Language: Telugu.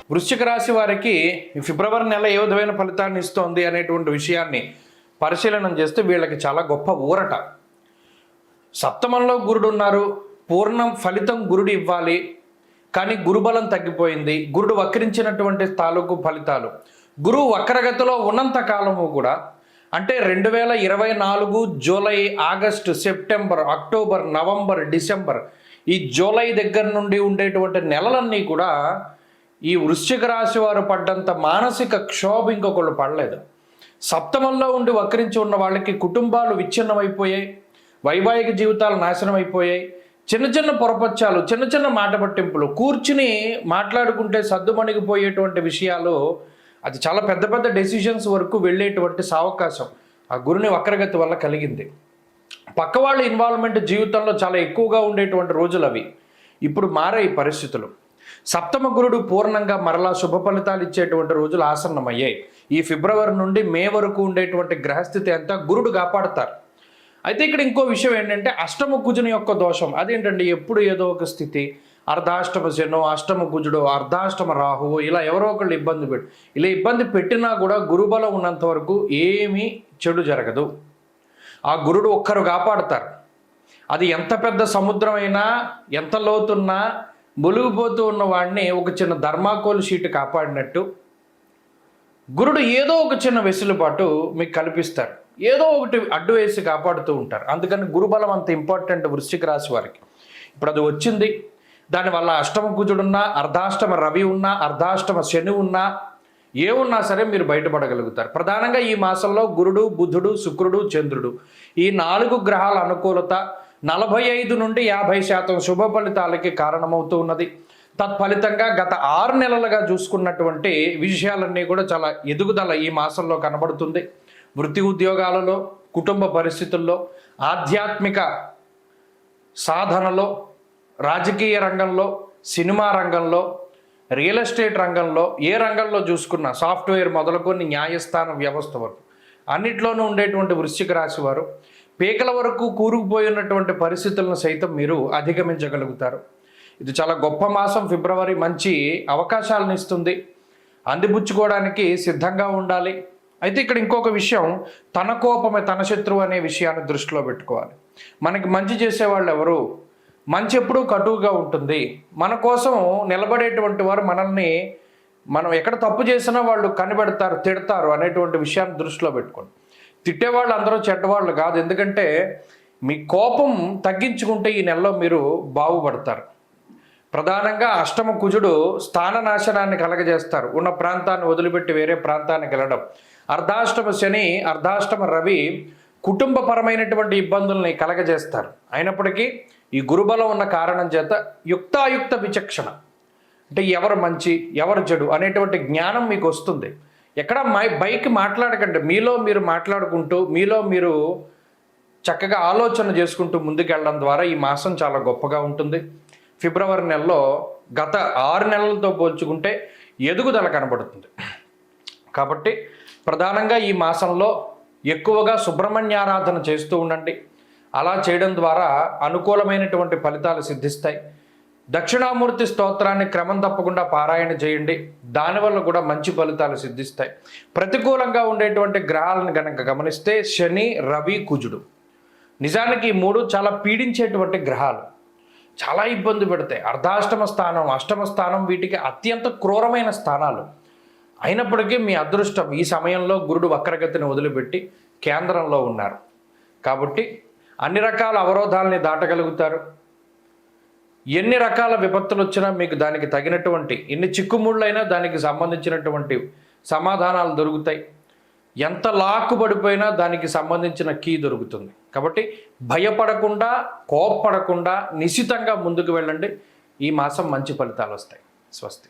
వృశ్చిక రాశి వారికి ఫిబ్రవరి నెల ఏ విధమైన ఫలితాన్ని ఇస్తోంది అనేటువంటి విషయాన్ని పరిశీలన చేస్తే వీళ్ళకి చాలా గొప్ప ఊరట. సప్తమంలో గురుడు ఉన్నారు, పూర్ణం ఫలితం గురుడు ఇవ్వాలి, కానీ గురుబలం తగ్గిపోయింది. గురుడు వక్రించినటువంటి తాలూకు ఫలితాలు గురువు వక్రగతిలో ఉన్నంత కాలము కూడా, అంటే 2024 July, August, September, October, November, December, ఈ జూలై దగ్గర నుండి ఉండేటువంటి నెలలన్నీ కూడా ఈ వృశ్చిక రాశి వారు పడ్డంత మానసిక క్షోభ ఇంకొకళ్ళు పడలేదు. సప్తమంలో ఉండి వక్రించి ఉన్న వాళ్ళకి కుటుంబాలు విచ్ఛిన్నమైపోయాయి, వైవాహిక జీవితాలు నాశనం అయిపోయాయి. చిన్న చిన్న పొరపచ్చాలు, చిన్న చిన్న మాట పట్టింపులు, కూర్చుని మాట్లాడుకుంటే సద్దుమణిగిపోయేటువంటి విషయాలు, అది చాలా పెద్ద పెద్ద డెసిషన్స్ వరకు వెళ్ళేటువంటి సావకాశం ఆ గురుని వక్రగతి వల్ల కలిగింది. పక్క వాళ్ళ ఇన్వాల్వ్మెంట్ జీవితంలో చాలా ఎక్కువగా ఉండేటువంటి రోజులు అవి. ఇప్పుడు మారాయి పరిస్థితులు. సప్తమ గురుడు పూర్ణంగా మరలా శుభ ఫలితాలు ఇచ్చేటువంటి రోజులు ఆసన్నమయ్యాయి. ఈ ఫిబ్రవరి నుండి మే వరకు ఉండేటువంటి గ్రహస్థితి అంతా గురుడు కాపాడతారు. అయితే ఇక్కడ ఇంకో విషయం ఏంటంటే అష్టమ కుజుని యొక్క దోషం. అదేంటంటే ఎప్పుడు ఏదో ఒక స్థితి, అర్ధాష్టమ శనో, అష్టమ కుజుడు, అర్ధాష్టమ రాహువు, ఇలా ఎవరో ఒకళ్ళు ఇలా ఇబ్బంది పెట్టినా కూడా గురుబలం ఉన్నంత వరకు ఏమీ చెడు జరగదు. ఆ గురుడు ఒక్కరు కాపాడతారు. అది ఎంత పెద్ద సముద్రమైనా, ఎంత లోతున్నా, మునిగిపోతూ ఉన్న వాడిని ఒక చిన్న ధర్మాకోల్ షీట్ కాపాడినట్టు గురుడు ఏదో ఒక చిన్న వెసులుబాటు మీకు కల్పిస్తారు, ఏదో ఒకటి అడ్డు వేసి కాపాడుతూ ఉంటారు. అందుకని గురుబలం అంత ఇంపార్టెంట్ వృశ్చిక రాశి వారికి. ఇప్పుడు అది వచ్చింది. దానివల్ల అష్టమ కుజుడున్నా, అర్ధాష్టమ రవి ఉన్నా, అర్ధాష్టమ శని ఉన్నా, ఏ ఉన్నా సరే మీరు బయటపడగలుగుతారు. ప్రధానంగా ఈ మాసంలో గురుడు, బుధుడు, శుక్రుడు, చంద్రుడు, ఈ 4 గ్రహాల అనుకూలత 45 నుండి 50% శుభ ఫలితాలకి కారణమవుతూ ఉన్నది. తత్ఫలితంగా గత 6 నెలలుగా చూసుకున్నటువంటి విషయాలన్నీ కూడా చాలా ఎదుగుదల ఈ మాసంలో కనబడుతుంది. వృత్తి ఉద్యోగాలలో, కుటుంబ పరిస్థితుల్లో, ఆధ్యాత్మిక సాధనలో, రాజకీయ రంగంలో, సినిమా రంగంలో, రియల్ ఎస్టేట్ రంగంలో, ఏ రంగంలో చూసుకున్నా, సాఫ్ట్వేర్ మొదలుకొని న్యాయస్థాన వ్యవస్థ వరకు అన్నిట్లోనూ ఉండేటువంటి వృశ్చిక రాశి వారు పీకల వరకు కూరుకుపోయి ఉన్నటువంటి పరిస్థితులను సైతం మీరు అధిగమించగలుగుతారు. ఇది చాలా గొప్ప మాసం. ఫిబ్రవరి మంచి అవకాశాలను ఇస్తుంది. అందిపుచ్చుకోవడానికి సిద్ధంగా ఉండాలి. అయితే ఇక్కడ ఇంకొక విషయం, తన కోపమే తన శత్రువు అనే విషయాన్ని దృష్టిలో పెట్టుకోవాలి. మనకి మంచి చేసేవాళ్ళు ఎవరు? మంచి ఎప్పుడూ కటువుగా ఉంటుంది. మన కోసం నిలబడేటువంటి వారు మనం ఎక్కడ తప్పు చేసినా వాళ్ళు కనిపెడతారు, తిడతారు అనేటువంటి విషయాన్ని దృష్టిలో పెట్టుకోండి. తిట్టేవాళ్ళు అందరూ చెడ్డవాళ్ళు కాదు. ఎందుకంటే మీ కోపం తగ్గించుకుంటే ఈ నెలలో మీరు బాగుపడతారు. ప్రధానంగా అష్టమ కుజుడు స్థాన నాశనాన్ని కలగజేస్తారు. ఉన్న ప్రాంతాన్ని వదిలిపెట్టి వేరే ప్రాంతానికి వెళ్ళడం. అర్ధాష్టమ శని, అర్ధాష్టమ రవి కుటుంబపరమైనటువంటి ఇబ్బందుల్ని కలగజేస్తారు. అయినప్పటికీ ఈ గురుబలం ఉన్న కారణం చేత యుక్తాయుక్త విచక్షణ, అంటే ఎవరు మంచి ఎవరు చెడు అనేటువంటి జ్ఞానం మీకు వస్తుంది. ఎక్కడ బైక్ మాట్లాడకండి, మీలో మీరు మాట్లాడుకుంటూ, మీలో మీరు చక్కగా ఆలోచన చేసుకుంటూ ముందుకెళ్ళడం ద్వారా ఈ మాసం చాలా గొప్పగా ఉంటుంది. ఫిబ్రవరి నెలలో గత 6 నెలలతో పోల్చుకుంటే ఎదుగుదల కనబడుతుంది. కాబట్టి ప్రధానంగా ఈ మాసంలో ఎక్కువగా సుబ్రహ్మణ్యారాధన చేస్తూ ఉండండి. అలా చేయడం ద్వారా అనుకూలమైనటువంటి ఫలితాలు సిద్ధిస్తాయి. దక్షిణామూర్తి స్తోత్రాన్ని క్రమం తప్పకుండా పారాయణ చేయండి. దానివల్ల కూడా మంచి ఫలితాలు సిద్ధిస్తాయి. ప్రతికూలంగా ఉండేటువంటి గ్రహాలను కనుక గమనిస్తే శని, రవి, కుజుడు, నిజానికి ఈ 3 చాలా పీడించేటువంటి గ్రహాలు, చాలా ఇబ్బంది పెడతాయి. అర్ధాష్టమ స్థానం, అష్టమ స్థానం వీటికి అత్యంత క్రూరమైన స్థానాలు. అయినప్పటికీ మీ అదృష్టం ఈ సమయంలో గురుడు వక్రగతిని వదిలిపెట్టి కేంద్రంలో ఉన్నారు. కాబట్టి అన్ని రకాల అవరోధాలని దాటగలుగుతారు. ఎన్ని రకాల విపత్తులు వచ్చినా మీకు దానికి తగినటువంటి, ఎన్ని చిక్కుముళ్ళైనా దానికి సంబంధించినటువంటి సమాధానాలు దొరుకుతాయి. ఎంత లాక్కుబడిపోయినా దానికి సంబంధించిన కీ దొరుకుతుంది. కాబట్టి భయపడకుండా, కోప్పడకుండా నిశితంగా ముందుకు వెళ్ళండి. ఈ మాసం మంచి ఫలితాలు వస్తాయి. స్వస్తి.